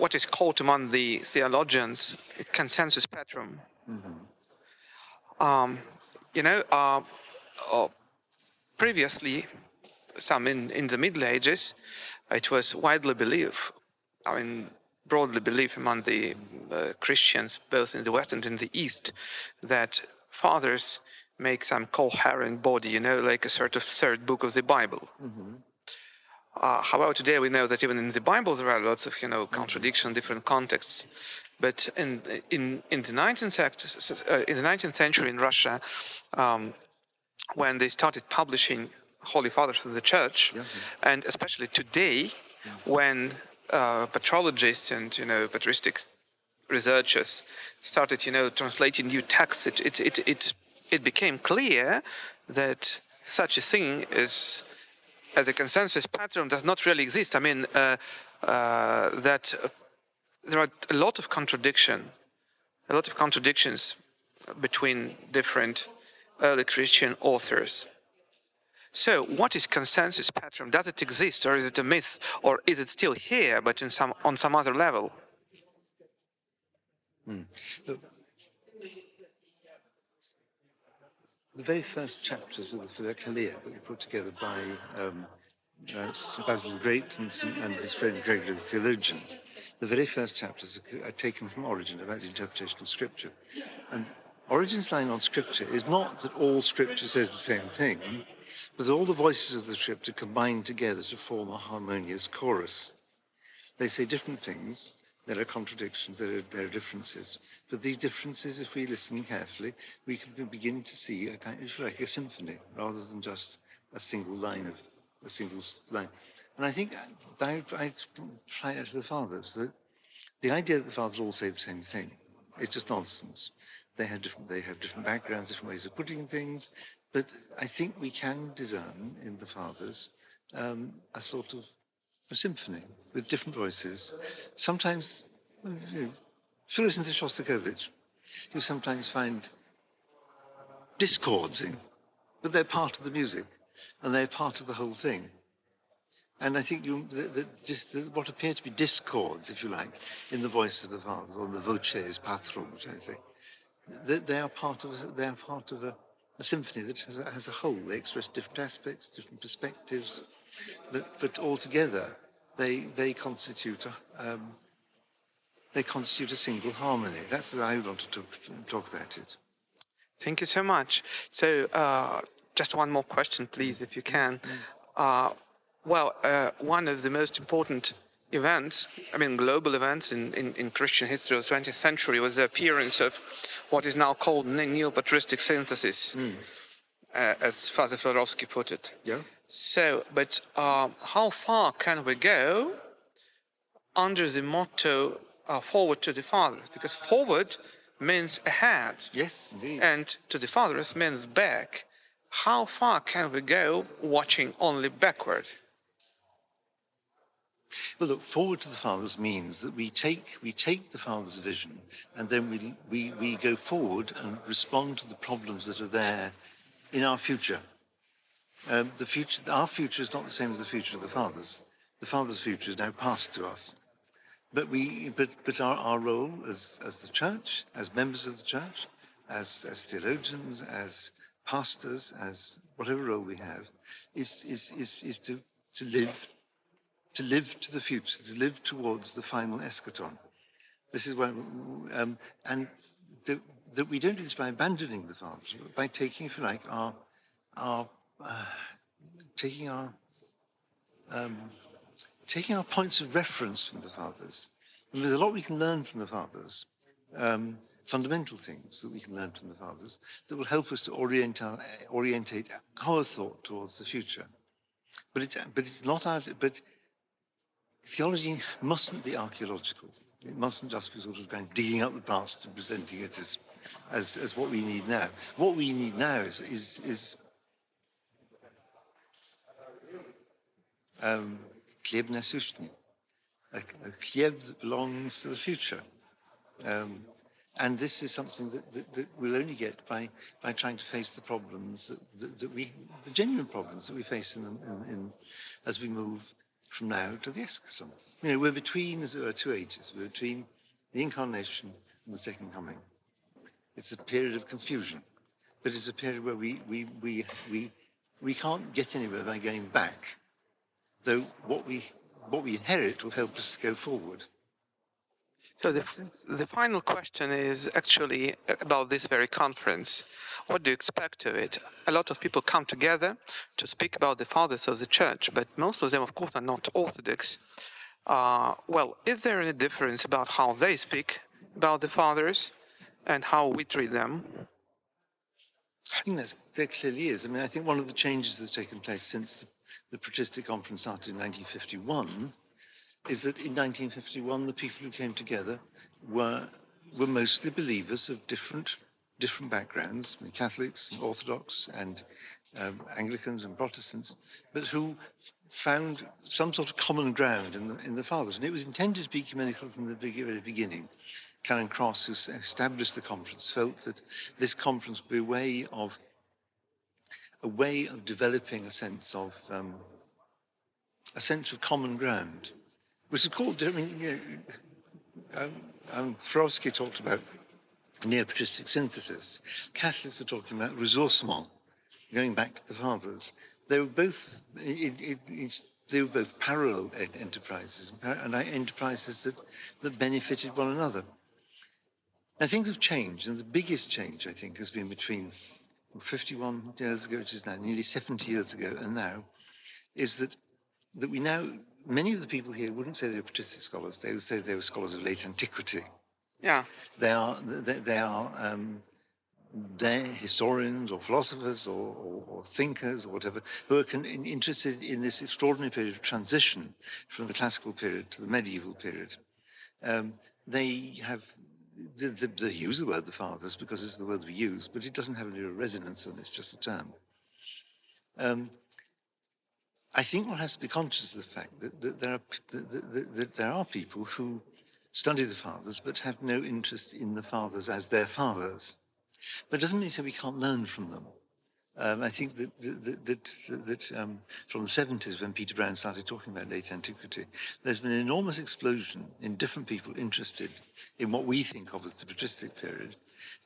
what is called among the theologians a consensus patrum. Previously, in the Middle Ages, it was widely believed, broadly believed among the Christians, both in the West and in the East, that fathers make some coherent body, like a sort of third book of the Bible. However, today we know that even in the Bible there are lots of, contradictions, different contexts. But in the 19th century in Russia, when they started publishing Holy Fathers of the Church, and especially today, when patrologists and patristic researchers started translating new texts, it became clear that such a thing as a consensus patrum does not really exist. That there are a lot of contradictions between different early Christian authors. So, what is consensus patrum? Does it exist, or is it a myth, or is it still here, but on some other level? Look, the very first chapters of the Philokalia that we put together by St. Basil the Great and his friend Gregory the theologian, the very first chapters are taken from Origen about the interpretation of Scripture. And Origen's line on Scripture is not that all Scripture says the same thing, but that all the voices of the Scripture combine together to form a harmonious chorus. They say different things. There are contradictions, there are differences. But these differences, if we listen carefully, we can begin to see a kind of like a symphony, rather than just a single line. And I think I try out to the fathers that the idea that the fathers all say the same thing is just nonsense. They have different backgrounds, different ways of putting things, but I think we can discern in the fathers a sort of a symphony with different voices. Sometimes, if you listen to Shostakovich, you sometimes find discords in, but they're part of the music, and they're part of the whole thing. And I think what appear to be discords, if you like, in the voice of the fathers, or in the voces patrum, which I say, they are part of a symphony that has a whole. They express different aspects, different perspectives, but altogether they constitute a single harmony. That's the way I want to talk about it. Thank you so much. So just one more question, please, if you can. One of the most important events, global events in Christian history of the 20th century was the appearance of what is now called neo-patristic synthesis, as Father Florovsky put it. Yeah. So, but how far can we go under the motto forward to the fathers? Because forward means ahead. Yes, indeed. And to the fathers means back. How far can we go watching only backward? Well, look, forward to the fathers means that we take the fathers' vision, and then we go forward and respond to the problems that are there in our future. Our future is not the same as the future of the fathers. The fathers' future is now passed to us. But our role as the church, as members of the church, as theologians, as pastors, as whatever role we have, is to live to the future, to live towards the final eschaton. This is why, and that we don't do this by abandoning the fathers, but by taking, if you like, taking our points of reference from the fathers. And there's a lot we can learn from the fathers, fundamental things that we can learn from the fathers that will help us to orientate our thought towards the future. But theology mustn't be archaeological. It mustn't just be sort of kind of digging up the past and presenting it as what we need now. What we need now is chlieb насущный, a chlieb that belongs to the future. And this is something that we'll only get by trying to face the problems the genuine problems that we face as we move from now to the eschaton. You know, we're between, as it were, two ages. We're between the incarnation and the second coming. It's a period of confusion, but it's a period where we can't get anywhere by going back, though what we inherit will help us to go forward. So the final question is actually about this very conference. What do you expect of it? A lot of people come together to speak about the fathers of the church, but most of them, of course, are not Orthodox. Well, is there any difference about how they speak about the fathers and how we treat them? I think there clearly is. I mean, I think one of the changes that's taken place since the Patristic Conference started in 1951 is that in 1951 the people who came together were mostly believers of different backgrounds, I mean, Catholics and Orthodox and Anglicans and Protestants, but who found some sort of common ground in the fathers. And it was intended to be ecumenical from the very beginning. Canon Cross, who established the conference, felt that this conference would be a way of developing a sense of common ground, which is called. I mean, Frowski talked about neo-patristic synthesis. Catholics are talking about ressourcement, going back to the fathers. They were both. They were both parallel enterprises and enterprises that benefited one another. Now, things have changed, and the biggest change, I think, has been between 51 years ago, which is now nearly 70 years ago, and now, is that we now, many of the people here wouldn't say they were patristic scholars, they would say they were scholars of late antiquity. Yeah. They're historians or philosophers or thinkers or whatever who are interested in this extraordinary period of transition from the classical period to the medieval period. They use the word the fathers because it's the word we use, but it doesn't have any resonance and it's just a term. I think one has to be conscious of the fact that there are people who study the fathers but have no interest in the fathers as their fathers. But it doesn't mean we can't learn from them. I think that from the 70s, when Peter Brown started talking about late antiquity, there's been an enormous explosion in different people interested in what we think of as the patristic period.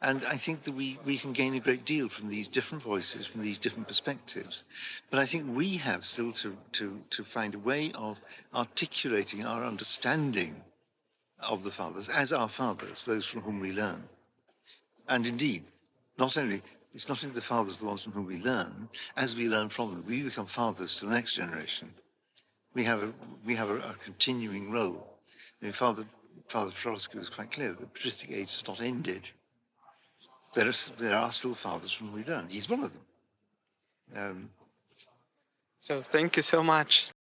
And I think that we can gain a great deal from these different voices, from these different perspectives. But I think we have still to find a way of articulating our understanding of the fathers as our fathers, those from whom we learn. And indeed, it's not only the fathers the ones from whom we learn. As we learn from them, we become fathers to the next generation. We have a continuing role. I mean, Father Frosky was quite clear that the patristic age has not ended. There are still fathers from whom we learn. He's one of them. So thank you so much.